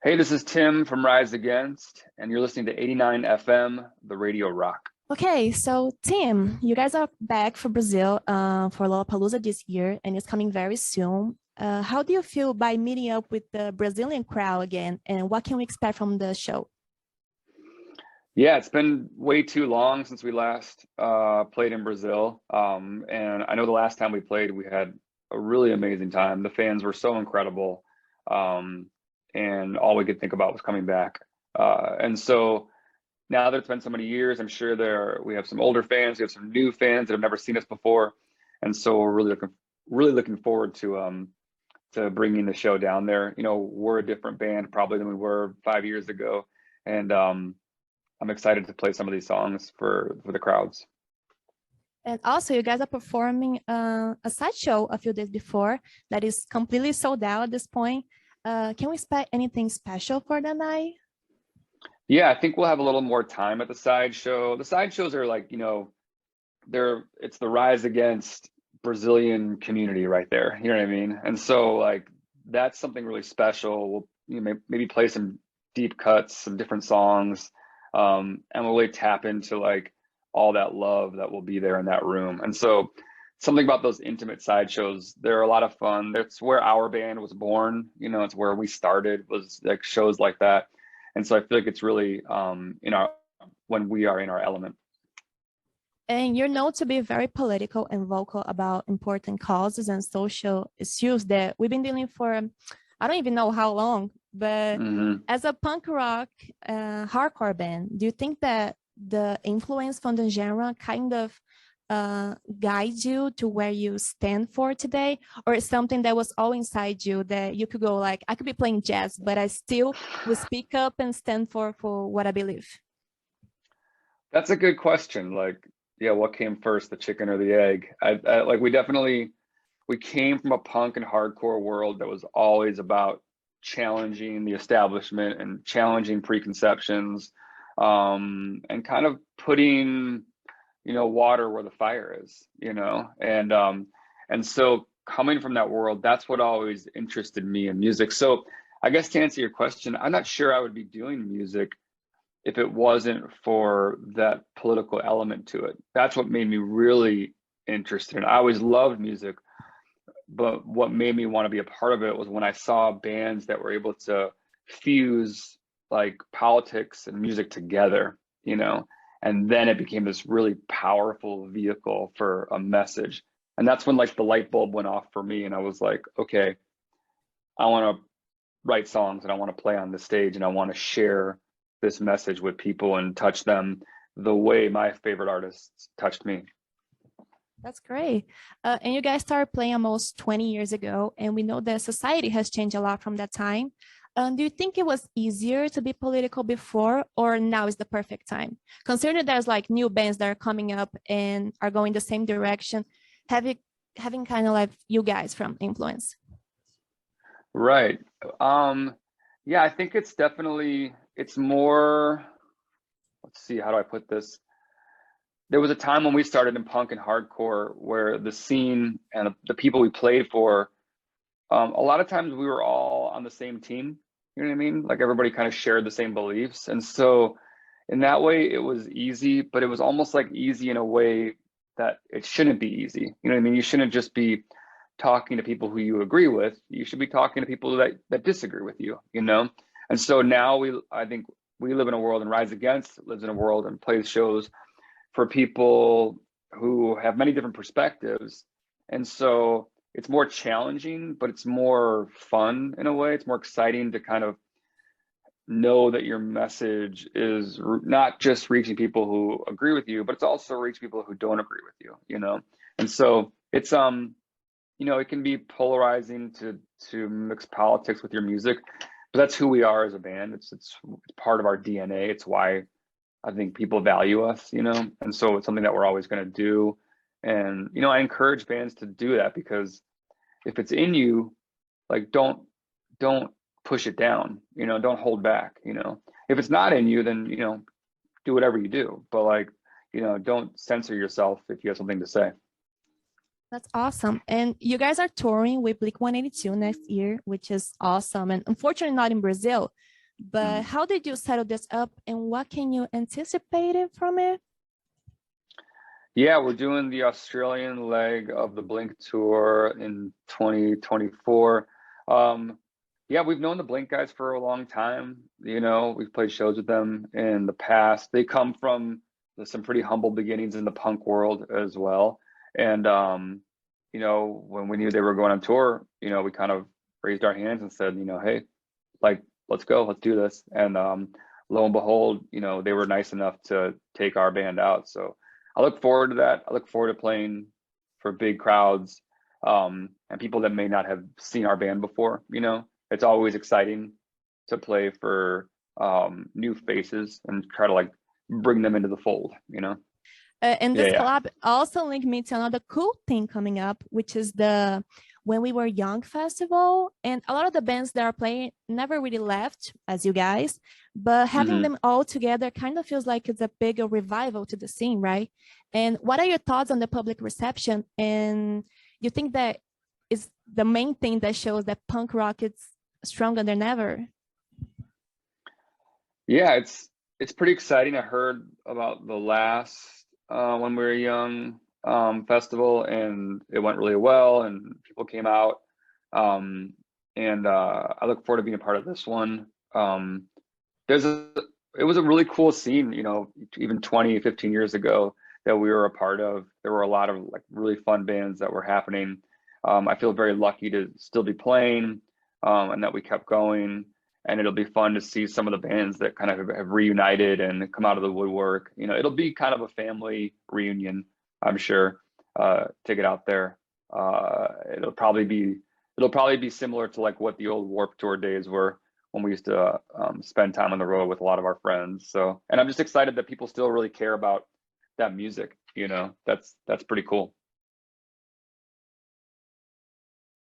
Hey, this is Tim from Rise Against, and you're listening to 89 FM, the Radio Rock. Okay, so Tim, you guys are back for Brazil for Lollapalooza this year, and it's coming very soon. How do you feel by meeting up with the Brazilian crowd again, and what can we expect from the show? Yeah, it's been way too long since we last played in Brazil, and I know the last time we played, we had a really amazing time. The fans were so incredible, and all we could think about was coming back. And so now that it's been so many years, I'm sure we have some older fans, we have some new fans that have never seen us before, and so we're really looking forward to bringing the show down there. You know, we're a different band probably than we were 5 years ago, and I'm excited to play some of these songs for the crowds. And also, you guys are performing a side show a few days before that is completely sold out at this point. Can we expect anything special for that night? Yeah, I think we'll have a little more time at the side show. The side shows are like, you know, it's the Rise Against Brazilian community right there. You know what I mean? And so like that's something really special. We'll maybe play some deep cuts, some different songs, and we'll really tap into like all that love that will be there in that room. And so something about those intimate side shows, they're a lot of fun. That's where our band was born. You know, it's where we started, was like shows like that. And so I feel like it's really when we are in our element. And you're known to be very political and vocal about important causes and social issues that we've been dealing for, I don't even know how long, but as a punk rock hardcore band, do you think that the influence from the genre kind of guides you to where you stand for today, or is something that was all inside you that you could go like, I could be playing jazz, but I still will speak up and stand for what I believe? That's a good question. Like, yeah, what came first, the chicken or the egg? Like we came from a punk and hardcore world that was always about challenging the establishment and challenging preconceptions, and kind of putting, you know, water where the fire is, you know, and so coming from that world, that's what always interested me in music. So I guess to answer your question, I'm not sure I would be doing music if it wasn't for that political element to it. That's what made me really interested in it. I always loved music, but what made me want to be a part of it was when I saw bands that were able to fuse like politics and music together, you know, and then it became this really powerful vehicle for a message. And that's when like the light bulb went off for me, and I was like, okay, I want to write songs and I want to play on the stage and I want to share this message with people and touch them the way my favorite artists touched me. That's great. And you guys started playing almost 20 years ago, and we know that society has changed a lot from that time. Do you think it was easier to be political before, or now is the perfect time? Considering there's like new bands that are coming up and are going the same direction, having kind of like you guys from influence. Right. Yeah, I think it's more, let's see, how do I put this? There was a time when we started in punk and hardcore where the scene and the people we played for, a lot of times we were all on the same team. You know what I mean? Like everybody kind of shared the same beliefs. And so in that way, it was easy, but it was almost like easy in a way that it shouldn't be easy. You know what I mean? You shouldn't just be talking to people who you agree with. You should be talking to people that disagree with you, you know? And so now I think we live in a world, and Rise Against lives in a world and plays shows for people who have many different perspectives. And so it's more challenging, but it's more fun in a way. It's more exciting to kind of know that your message is not just reaching people who agree with you, but it's also reaching people who don't agree with you, you know? And so it's, you know, it can be polarizing to mix politics with your music, but that's who we are as a band. It's part of our DNA. It's why I think people value us, you know? And so it's something that we're always going to do. And, you know, I encourage bands to do that, because if it's in you, like, don't push it down, you know, don't hold back, you know. If it's not in you, then, you know, do whatever you do. But like, you know, don't censor yourself if you have something to say. That's awesome. And you guys are touring with Blink-182 next year, which is awesome. And unfortunately not in Brazil, but how did you settle this up and what can you anticipate it from it? Yeah, we're doing the Australian leg of the Blink tour in 2024. Yeah, we've known the Blink guys for a long time. You know, we've played shows with them in the past. They come from some pretty humble beginnings in the punk world as well. And, you know, when we knew they were going on tour, you know, we kind of raised our hands and said, you know, hey, like, let's go, let's do this. And lo and behold, you know, they were nice enough to take our band out. So I look forward to that. I look forward to playing for big crowds and people that may not have seen our band before. You know, it's always exciting to play for new faces and try to like bring them into the fold, you know. And this collab also linked me to another cool thing coming up, which is the When We Were Young festival. And a lot of the bands that are playing never really left as you guys, but having them all together kind of feels like it's a bigger revival to the scene, right? And what are your thoughts on the public reception? And you think that is the main thing that shows that punk rock is stronger than ever? Yeah, it's pretty exciting. I heard about the last When We Were Young festival, and it went really well and people came out, and I look forward to being a part of this one. It was a really cool scene, you know, even 20-15 years ago that we were a part of. There were a lot of like really fun bands that were happening. I feel very lucky to still be playing and that we kept going. And it'll be fun to see some of the bands that kind of have reunited and come out of the woodwork. You know, it'll be kind of a family reunion, I'm sure, to get out there. It'll probably be similar to like what the old Warped Tour days were when we used to spend time on the road with a lot of our friends. So, and I'm just excited that people still really care about that music. You know, that's pretty cool.